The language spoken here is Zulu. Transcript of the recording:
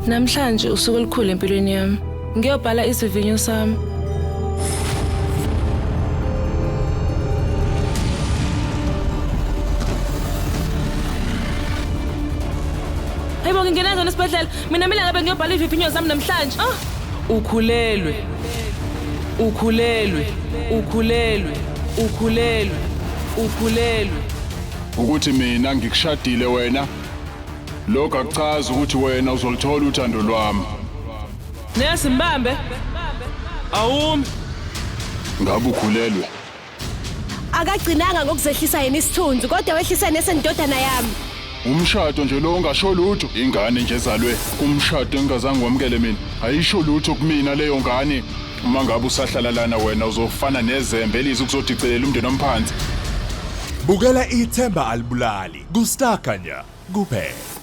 Namhlanje usuku olukhulu empilweni yami. Ngiyobhala isivinyo sami. Hayibo ngingena ngene esibhedlela. Mina ngabe ngiyobhala ivivinyo sami namhlanje. Ukhulelwe. Ukhulelwe. Ukhulelwe. Ukhulelwe. Ukhulelwe. Ukuthi mina ngikushadile wena lokho akuchazi ukuthi wena uzolithola uthando lwami. Nesi mbambe. Awumi. Ngabe ukhulelwe? Akagcinanga ngokuzehlisa yena isithunzi kodwa wehlisa nesendodana yami. Umshado nje lo ungasho lutho, ingane nje ezalwe kumshado engazange wamukele mina. Ayisho lutho kumina leyo ngane. Uma ngabe usahlala lana wena uzofana nezembe elizi ukuzodicelela umndeni omphansi. Bukela ithemba alibulali kuStar Kanya kuphela.